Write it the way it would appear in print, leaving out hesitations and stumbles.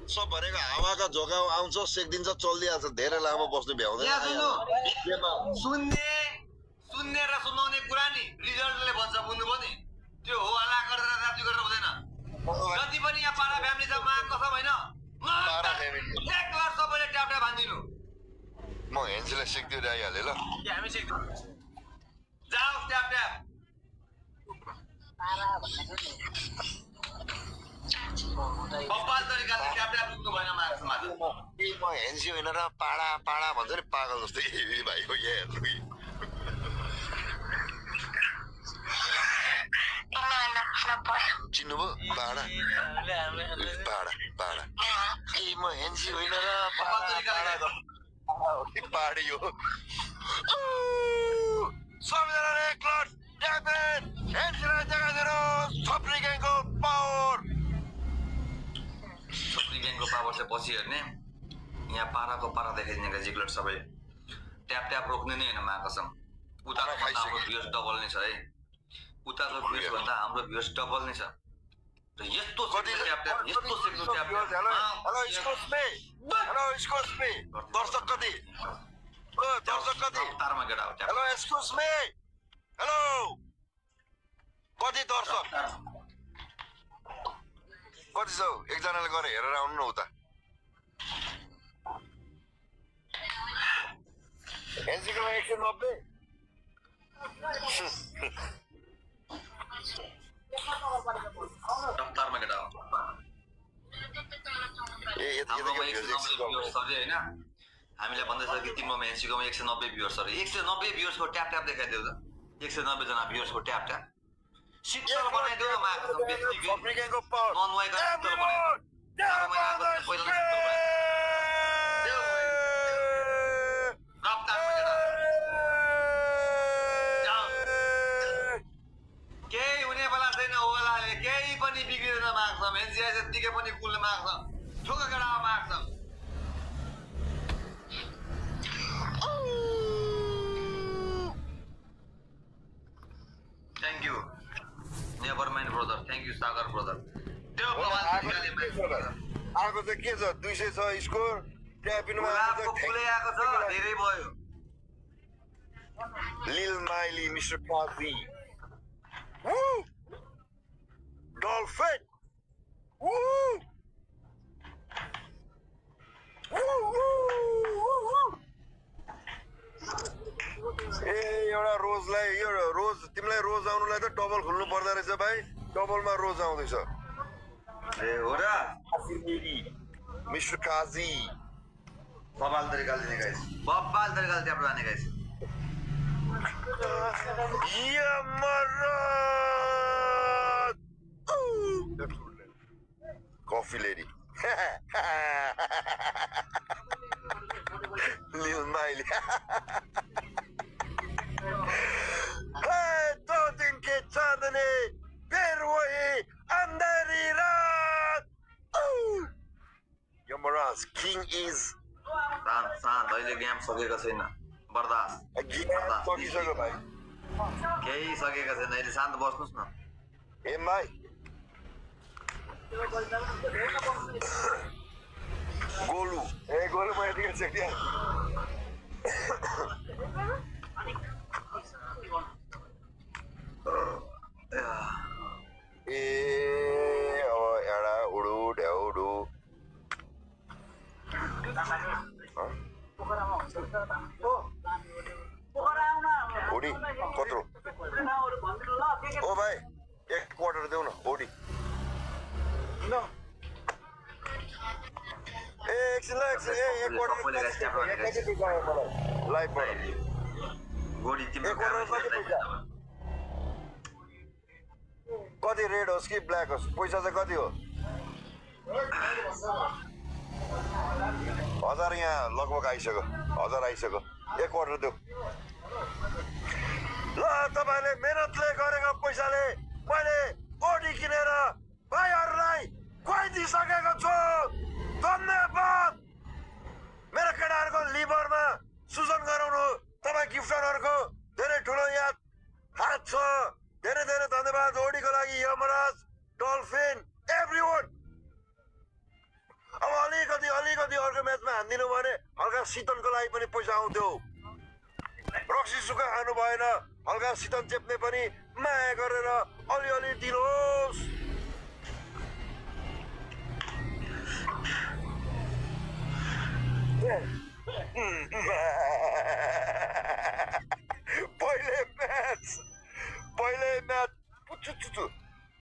सब भनेको हावाका झोका आउँछ सेकिदिन्छ चल्दिहाल्छ धेरै लामो बस्नु भ्याउँदैन सुन्ने र सुनाउने कुरा नि रिजल्टले भन्छ बुझ्नु पनि त्यो हो हल्ला गरेर राजु गरेर हुँदैन जति पनि यहाँ पारा फ्यामिली छ माग कसम होइन एक लाख सबैले ट्याप ट्याप हान्दिनु म हेन्सीलाई सिक्दै आइहालेँ ल हामी सिक्छौँ जाऊ ट्याप ट्याप बब्बाल तरिकाले ट्याप ट्याप रुक्नु भएन माग समाज म हेन्सी होइन र पाडा पाडा भन्छ नि पागल जस्तै भाइको यहाँ चिन्नुभयो पाडा पाडा पाडा म हेन्सी होइन र पाडी हो सबैजनाले एकलट ट्यापेन हेन्सीलाई जग्गा दिनु थप्री ग्याङको पावर थप्री ग्याङको पावर चाहिँ पछि हेर्ने यहाँ पाराको पारा देखाइदिने जिग्लट सबै ट्याप ट्याप रोक्ने नै होइन महाकसम उताको भन्दा हाम्रो भ्युज डबल नै छ है उताको भ्युज भन्दा हाम्रो भ्युज डबल नै छ र यस्तो ट्याप ट्याप यस्तो सेक्नु ट्याप हेलो एक्सक्युज मी दर्शक कति दर्शक कति तारमा गेडा हो हेलो एक्सक्युज मी हेलो कति दर्शक कति छ एकजनाले गएर हेरेर आउनु न उता एनसीको 190 दफ्तरमा गेडा हो हामीलाई भन्दैछ कि तिम्रोमा एनसीकोमा 190 भ्युअर्स अरे 190 भ्युअर्सको ट्याप ट्याप देखाइदेऊ त 190 जना भ्युअर्सको ट्याप ट्याप शीतल बनाइदेऊ न माको व्यक्तिको अफ्रिकाको पावर ननवाइ गरेर शीतल बनाइदेऊ केही हुने बेला छैन ओलाले केही पनि बिग्रिँदैन माग्छ एनसीआई जतिकै पनि कुलले माग्छ ठोक गेडा माग्छ thank you never mind brother thank you Sagar brother त्यो आएको चाहिँ के छ 200 छ स्कोर ट्यापिनमा फुलै आएको छ धेरै भयो लिल माइली मिस्टर काजी डल्फिन ए एउटा रोजलाई यो रोज तिमीलाई रोज आउनुलाई त डबल खोल्नु पर्दो रहेछ भाइ डबलमा रोज आउँदैछ ए हो र मिस्टर काजी बब्बाल तरिकाले दिने गाइस बब्बाल तरिकाले ट्याप लाने गाइस कफी लेडी लिल माइली 2 दिन के चाँदनी फिर वही अंधेरी रात यमराज किंग इज शान्त शान्त अहिले गेम सकेको छैन बर्दाश्त सकिसक्यो भाइ केही सकेको छैन अहिले शान्त बस्नुस् न ए भाइ गोलु म यतिकै सेक्दिया ए अब एउटा उडु ढ्याउडु ओडी कत्रो ओ भाइ एक क्वार्टर देऊ न ओडी एकछिन एक क्वार्टर लाइभबाट गोडी तिम्रो कति रेड होस् कि ब्ल्याक होस् पैसा चाहिँ कति हो 1000 यहाँ लगभग आइसक्यो 1000 आइसक्यो एक क्वार्टर देऊ ल तपाईँले मेहनतले गरेको पैसाले मैले ओडी किनेर भाइहरूलाई खुवाइदिइसकेको छु धन्यवाद मेरो केटाहरूको लिभरमा सुजन गराउनु तपाईँ गिफ्टरहरूको धेरै ठुलो याद हात छ धेरै धेरै धन्यवाद ओडीको लागि यमराज डल्फिन एभ्रीवन अब हानिदिनु भने हल्का शीतनको लागि पनि पैसा आउँथ्यो रक्सी सुक्खा खानु भएन हल्का शीतन चेप्ने पनि माया गरेर अलिअलि दिनुहोस्